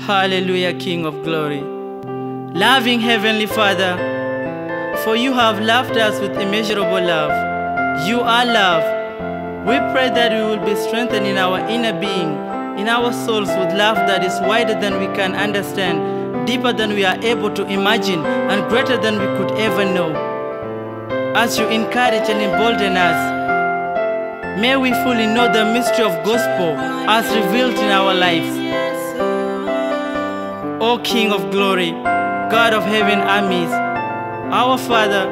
Hallelujah, King of glory. Loving Heavenly Father, for you have loved us with immeasurable love. You are love. We pray that we will be strengthened in our inner being, in our souls, with love that is wider than we can understand, deeper than we are able to imagine, and greater than we could ever know. As you encourage and embolden us, may we fully know the mystery of gospel as revealed in our lives. O King of glory, God of heaven armies, our Father,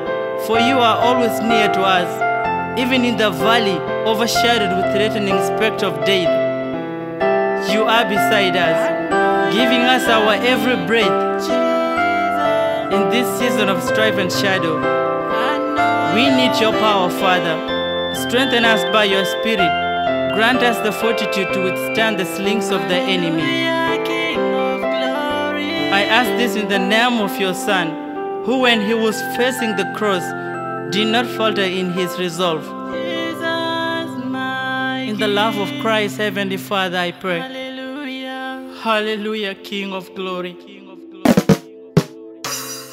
for you are always near to us, even in the valley overshadowed with threatening spectre of death. You are beside us, giving us our every breath. In this season of strife and shadow, we need your power, Father. Strengthen us by your Spirit. Grant us the fortitude to withstand the slings of the enemy. I ask this in the name of your Son, who when he was facing the cross, did not falter in his resolve. In the love of Christ, Heavenly Father, I pray. Hallelujah, King of glory.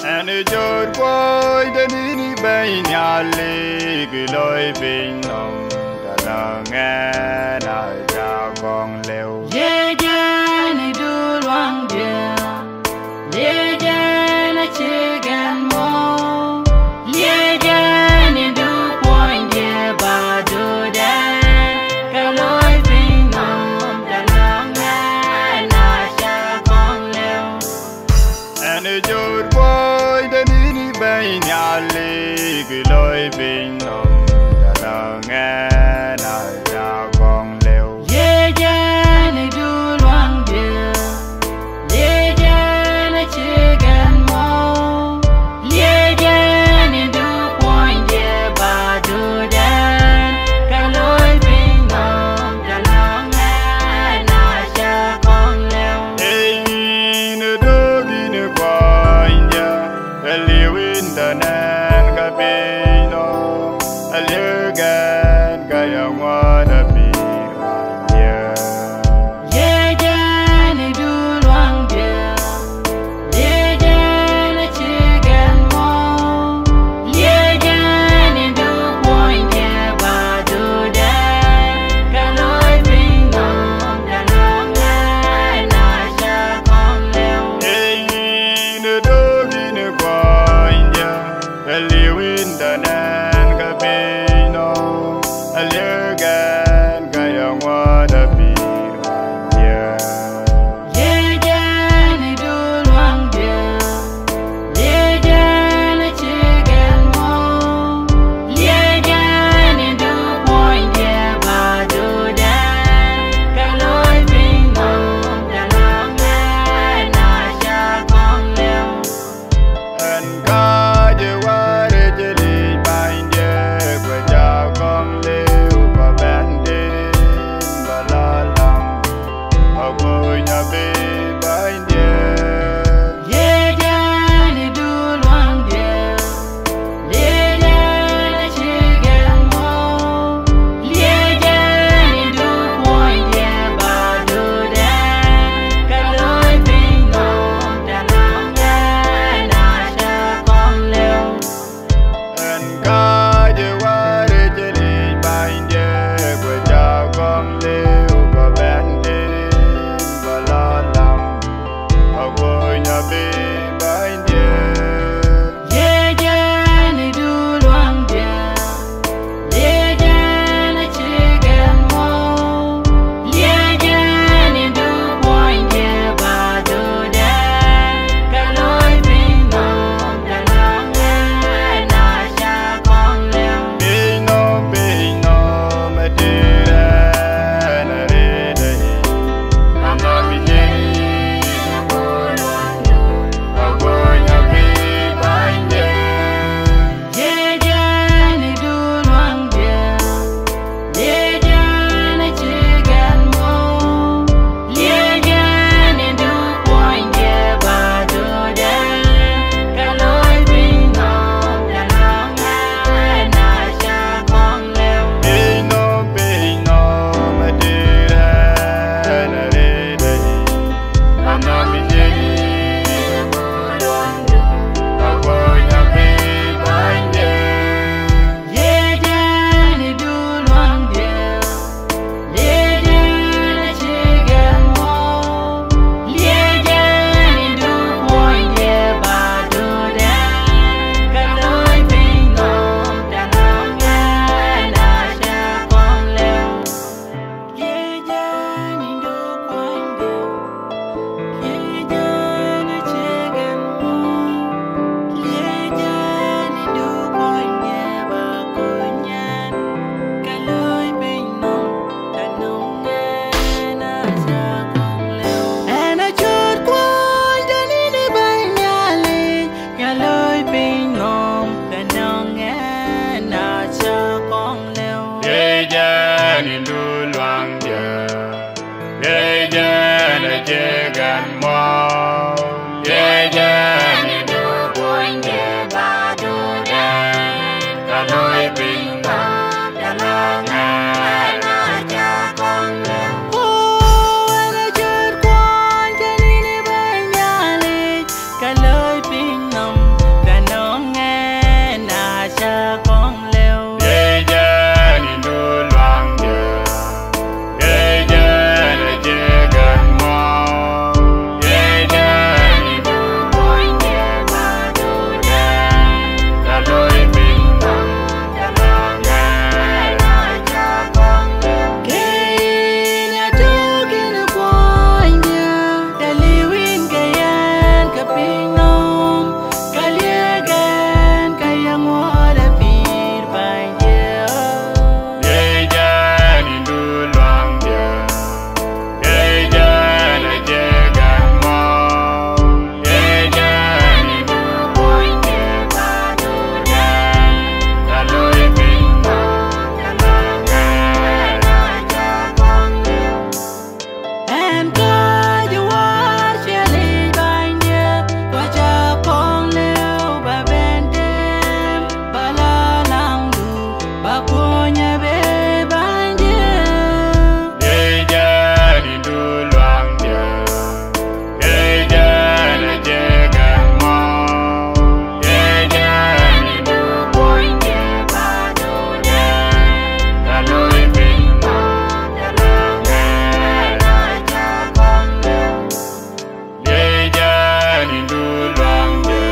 And it's your boy, the nini bain yali, giloi bin nom, the long and I gong leo. Yeah, yeah, do long dear. Yeah, yeah, chicken more. Yeah, yeah, do point dear, but do that. Giloi bin nom, the long and I gong leo. And it's your boy, the nini bain yali, giloi bin nom, the long and I gong leo. Yeah, yeah, do long dear. Yeah, yeah, chicken more. Yeah, yeah, do point dear, but do that. Kaloi bin nom, the long and I gong leo. In a dog in a coin, yeah, a live in the nan gabino. jegan mo ye jan du boin de ba du de ka loi ping na ya la nga na cha con le o na jet quan cha ni ni ba nya le ka loi ping nam da no nga na cha con le ye jan du luang de ye jan jegan mo ye jan du boin de ba du de ka loi ping na ya la nga na cha con le ke na to ke na quan ya da li win ka yan ka ping nam ka le gan ka yang wa da pir ba ya ye jan du luang de ye jan jegan mo ye jan du boin de ba du de ka loi ping na ya la nga na cha con le and God you are surely by near wa cha con leo ba ben dem ba la lang du ba ko nya be ba near ye jan du luang de ye jan jegan mo ye jan du boin de ba du de ka loi ping na ya la nga na cha con le ye jan du luang de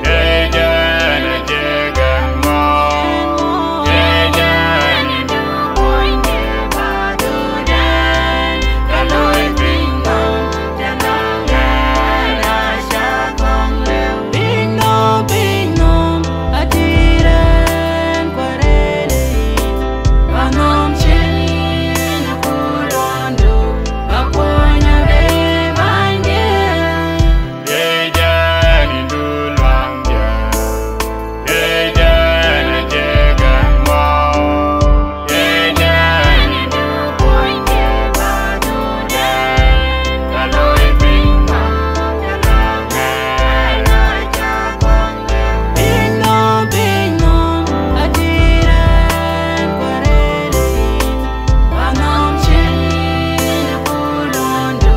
ye jan jegan mo ye jan du boin de ba du de ka loi ping na ya la nga na cha con le Bing no atiran kwarele Banom cheni na kulondo Bakonya be banye ye jan du luang de ye jan jegan mo ye jan du boin de ba du de ka loi ping na ya la nga na cha con le Bing no atiran kwarele Banom cheni na kulondo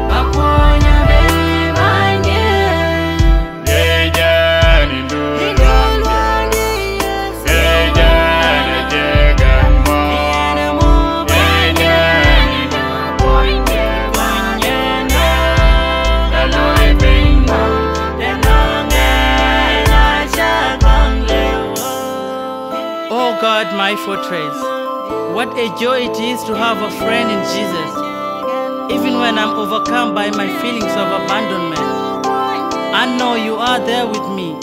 Bakonya be banye ye jan du luang de ye jan jegan mo ye jan du boin de ba du de ka loi ping na Oh God, my fortress, what a joy it is to have a friend in Jesus. Even when I'm overcome by my feelings of abandonment, I know you are there with me.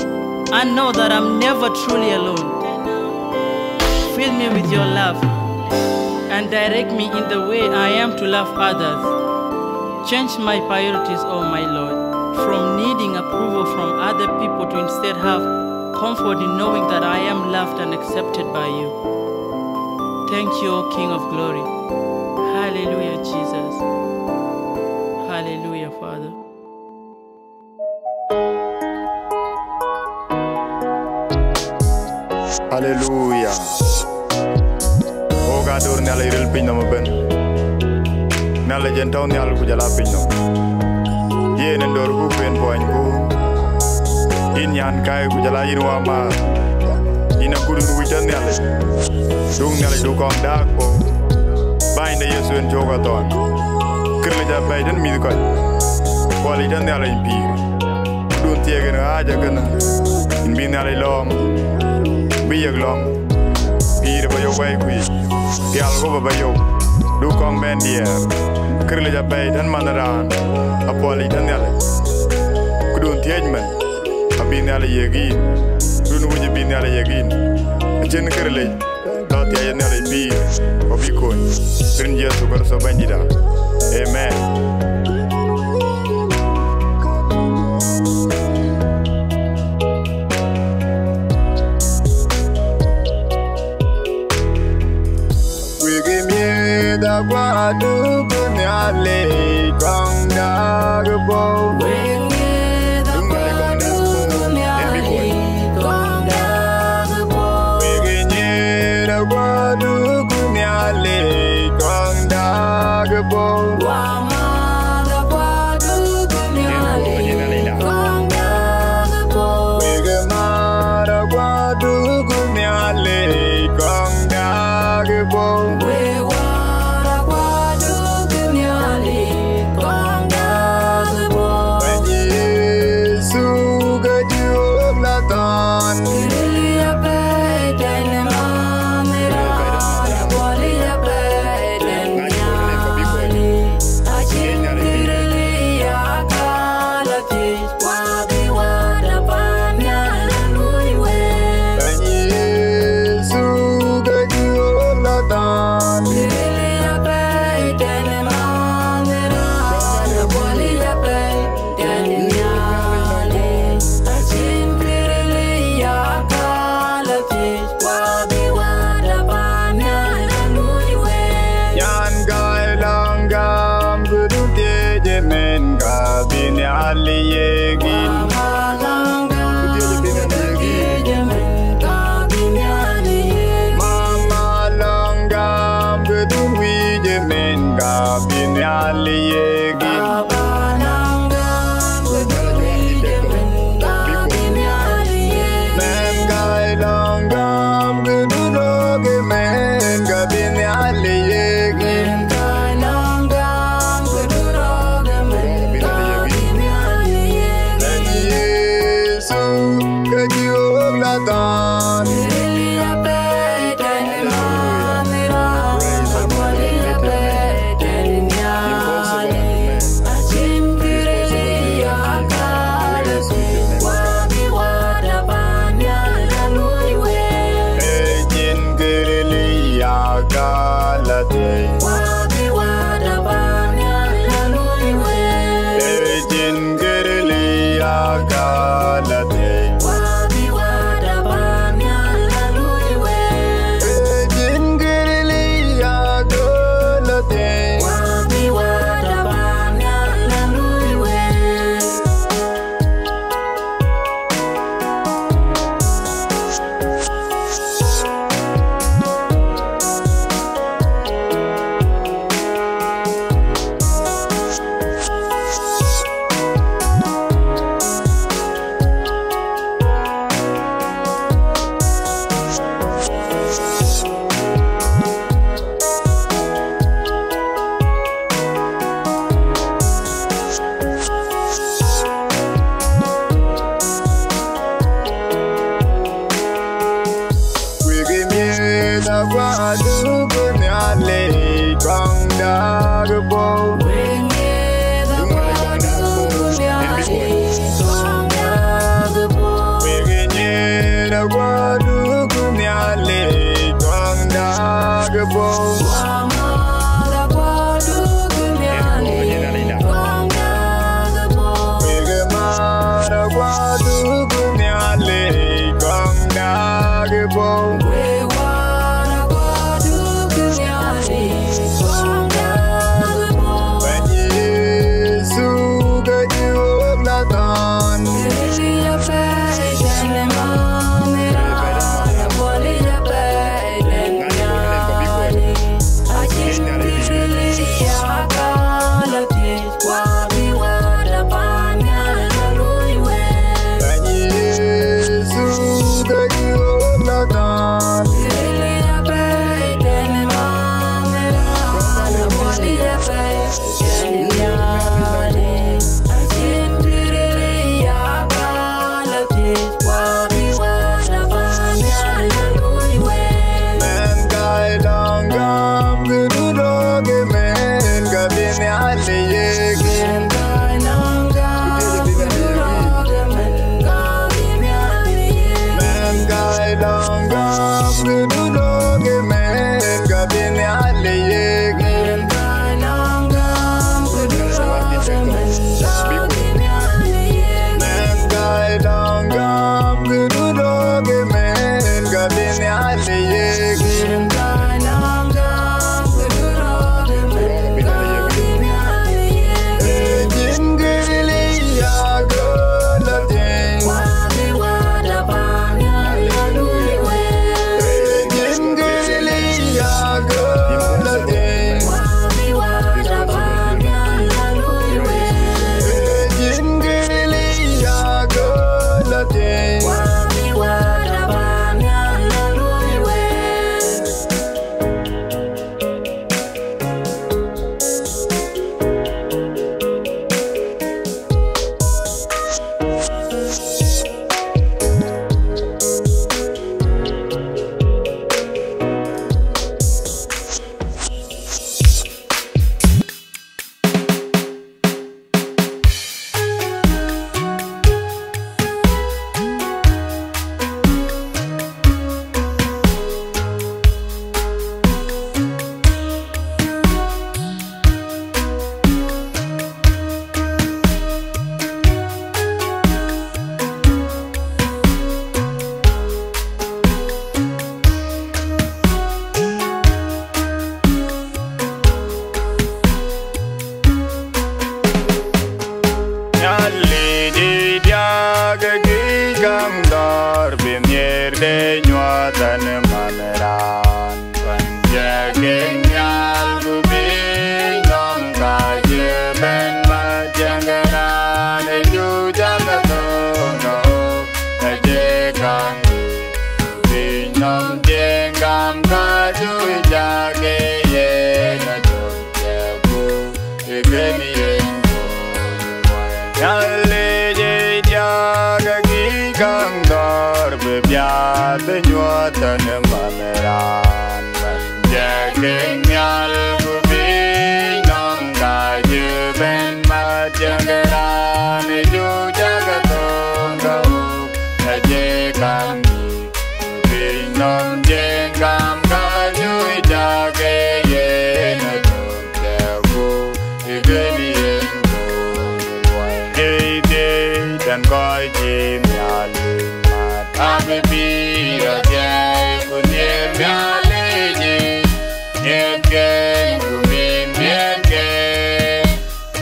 I know that I'm never truly alone. Fill me with your love and direct me in the way I am to love others. Change my priorities, oh my Lord, from needing approval from other people to instead have comfort in knowing that I am loved and accepted by you. Thank you, O King of Glory. Hallelujah, Jesus. Hallelujah, Father. Hallelujah. O gadur nala iril pin nama ben. Nala jentau nala kujala pin nama. Ye nendor ku pen poin ku. In yan kai kujala inwa ma. Ina kudu wijan nala. Dung nala dukong dak po. Bain da Yesu en joga ton. Kerja baiden mi kai. Wali dan nala impir. Dun tiagen aja kena. In bin nala long. Biyak long pire ba yo way kui pial go ba yo du kong ben dier kirle ja bay tan manaran apoli tan yale kudun tiejmen abin yale yegi dun wuje bin yale yegin chen kirle do tiya yale bi obikon rin Yesu kar so bandida amen. Agua du kunyale kong dagbo.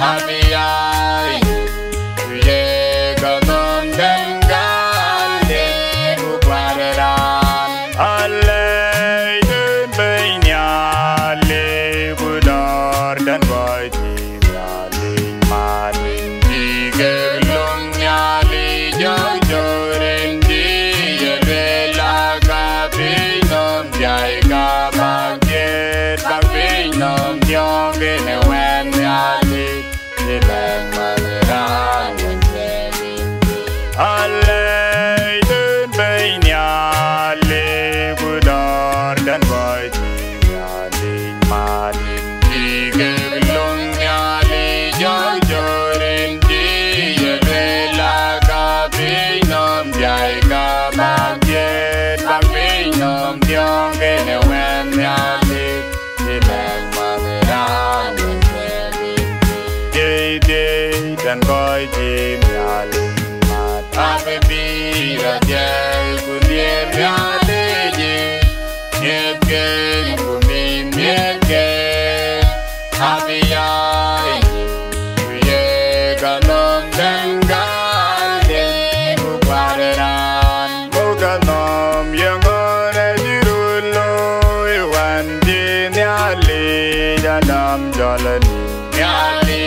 Abiyai Ye Ganom Dengale Bukwaran Alay Dun Bainyale Budar Dan Baiti Nyali Malin Digelung Nyali Jojorin Diyerela Kapinom Jai Kabagjet Bapinom Yongin Wen Nyali Dilang Magaran Alay Dun Bainyali Budar Dan Baiti Nyali Malin Digelung Nyali Jojorin Diyerela Kapinom Jai Kabagjet Bapinom Yongin Wen Nyali Dilang Magaran Dan coi chim nyali mat ave bira jai kulie nyali je nyet ken kumin nyet ken ave yai kuye kanom dengale bukwaran mukanom yang ore jirulo iwan di nyali dalam jalan nyali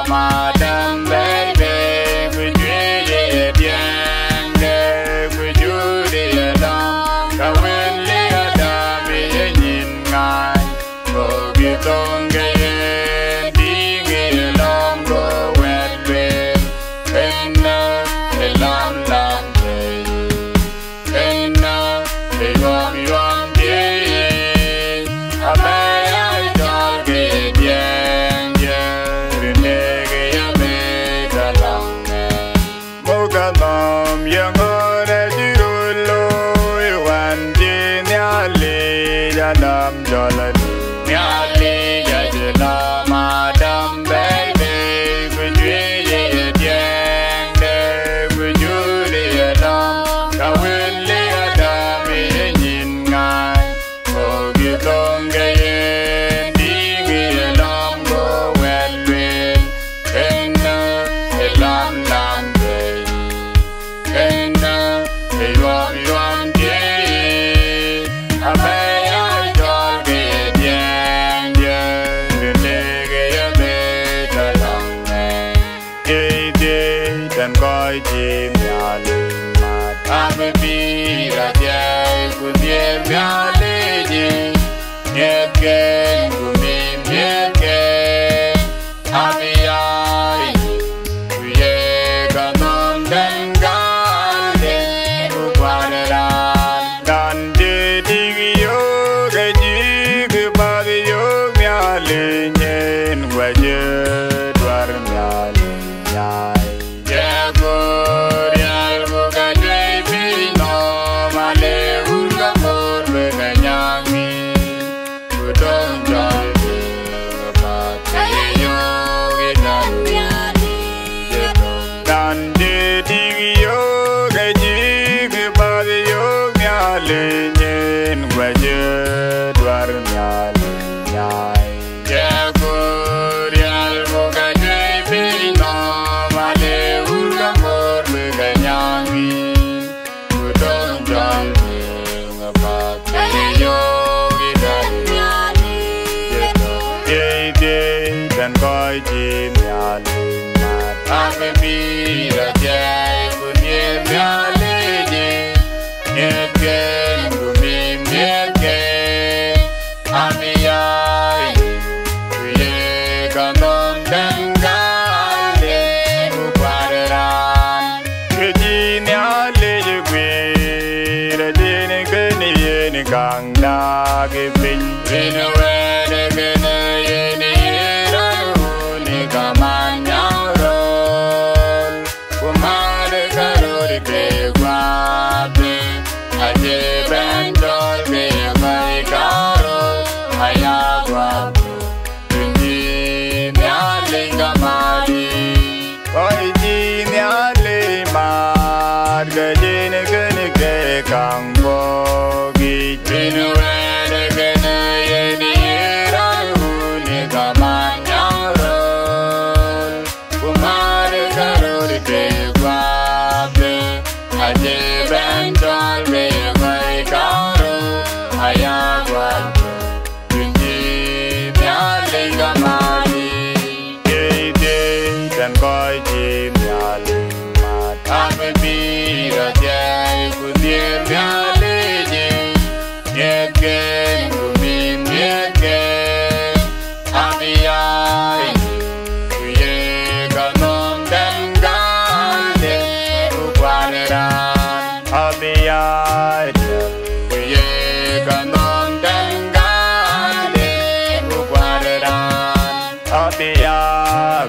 Madam baby, could you get young? Could you get along? I will let me in my forget on getting along. Go wet with and a long day. And they want me on day. I don't get young. Mukanom yang ore jirulo iwan di nyali dalam jalan nyali jadilah madam baby kujui yang deh kujui dalam kawin lihat kami ingin ngai begitu gaya dingin dalam gowen win kena dalam lam Dan coi chim nyali mat ave bira jai kulie nyali je nyet ken kumin nyet ken ave yai kuye kanom dengale bukwaran dan digi yo gaji kebagi yo nyali nyen waje dwar nyali nyai Lenyen waje dwar nyali nyai jagur yal boga jai pino male urga mor bega nyami udon jal ngapa yo gidan nyali ye dan koi jim nyali mat ave bira jai kunye nyali je nyet ken kumim nyet ken abiyai kuye kanom dengale bukwaran keji nyale jekwe rajene kene yene kang da ke pin rene wene kene yene ranu ni kaman nyarol coi chim nhà linh mà ta mới bi ra chạy của tiền nhà lê gì nhẹ kênh của mình nhẹ kênh ami ai ye cả non đen gan để u qua ran ami ai ye cả non đen gan để u qua ran ami ai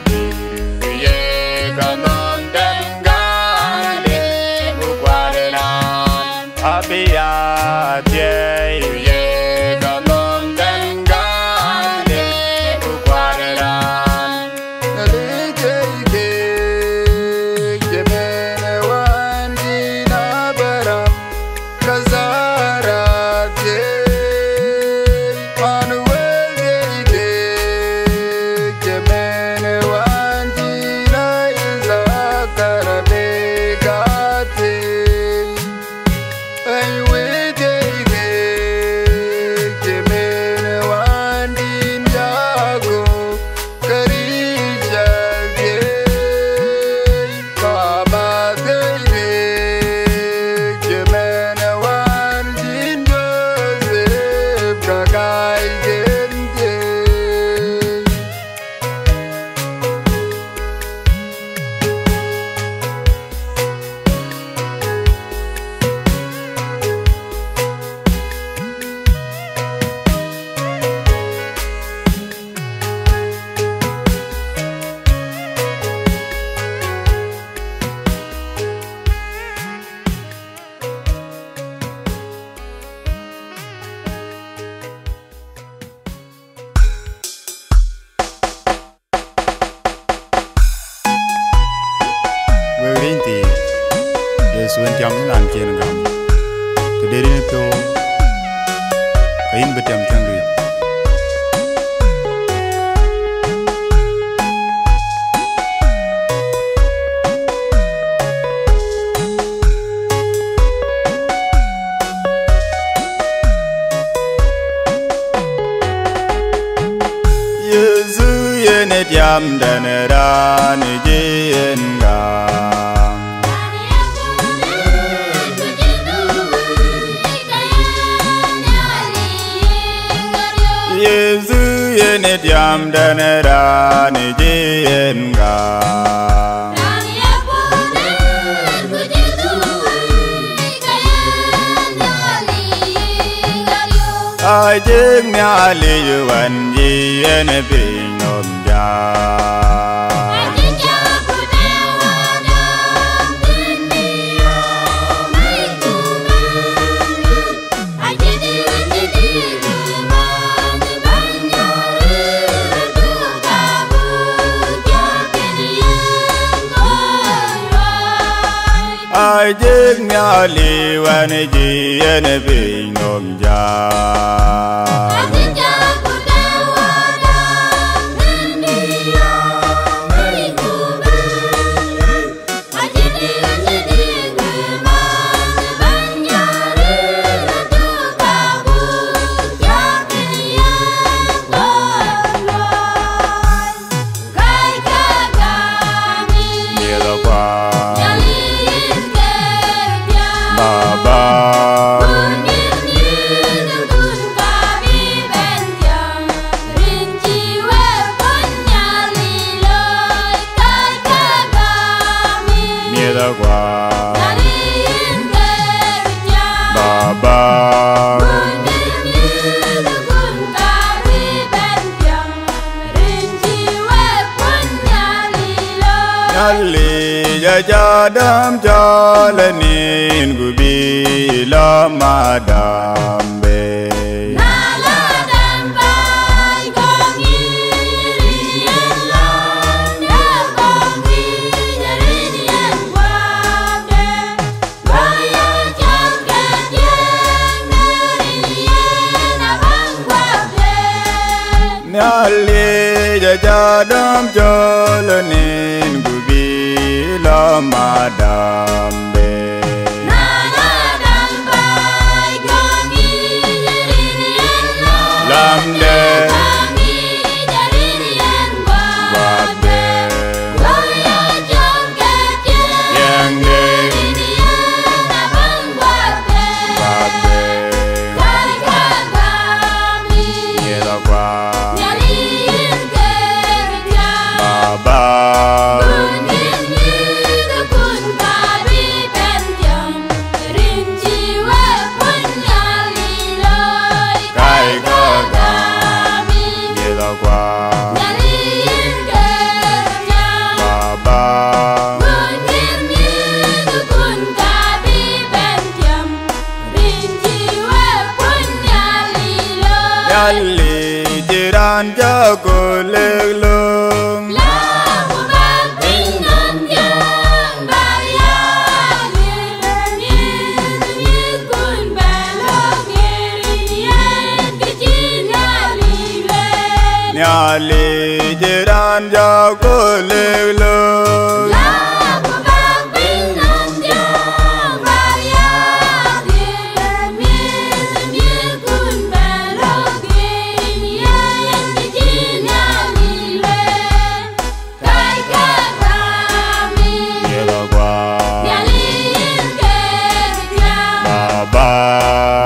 ye cả non đen gan để u qua ran ami ai ye cả non đen gan để u qua ran ali ke jemene wandi na baram kazara ke manuel ke jemene wandi na izakara begate aywe ke jemene wandi jago karija ke baba ke jemene wandi joseph kagai gente Werinti Yesu entiam nan kien gam Tederi to kain betiam tangri Yesu yene tiam danera ni jien gam Yesu yene tiam danera ni jien gam ai jeng mya li yuan ji ene ping nom ja ai jeng mya li yuan ji ene ping nom ja Ali ja dam cho lenin gubi la madam be na la dam bai gong yen la na gong yen wa de wa ya chang ga yen yen na bang wa de Ali ja dam cho lenin la madam be na la dam bai gong yen lam de gong yen wa de Nyali jiran jago lelong Lagu batin nanjang bayar Nyikun balok ngerian kecil nyali Nyali jiran jago lelong Lagu batin nanjang bayar Nyikun balok ngerian kecil nyali Kai kami Yelo kwa Nyaliin kerja Baba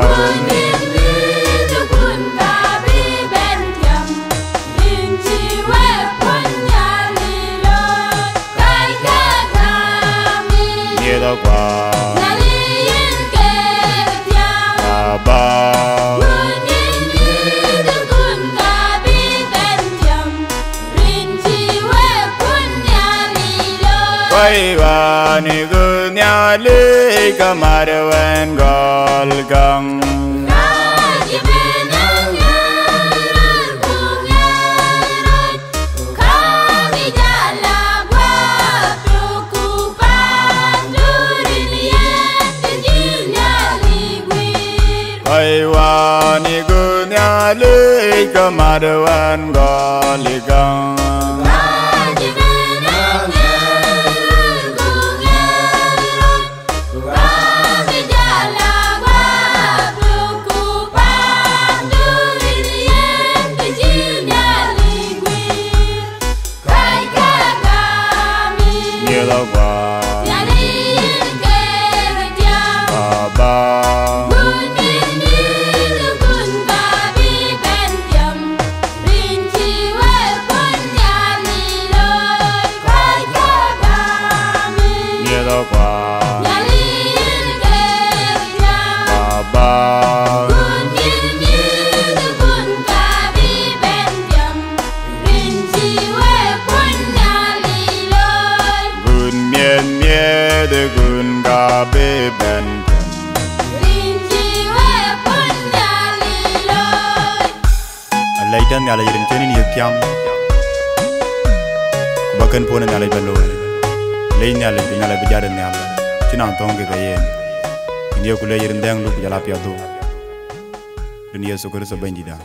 Mungkin hidupun tapi benjam Rinci wepun nyalilo Kai kami Yelo kwa Nyaliin kerja Baba Mungkin hidupun tapi benjam Rinci wepun nyalilo Quay vào ni cứ nhà lý kamar wen gol gang Kaji benangan bungaran Kami jalan waktu kupandurin yang kecilnya ligwir Quay vào ni cứ nhà lý kamar wen gol gang Kaji benangan bungaran Kami jalan waktu kupandurin yang kecilnya ligwir Kai kami Yelo kwa Nyaliin kerja Baba Mungkin hidupun tapi benjam Rinci wepun nyaliloi Kai kami Yelo kwa Nyaliin kerja Baba Mungkin hidupun tapi benjam Rinci wepun nyaliloi Gun mien mie de gun ga be ben Rinci wepun nyaliloi Alai dan nyala jirin cheni ni kyam Bakan pona nyala balo Lei nyala bi nyala bi jaran nyala China tong ke gaye India kule jirin dang lu jala pia do Dunia sokor sa bandida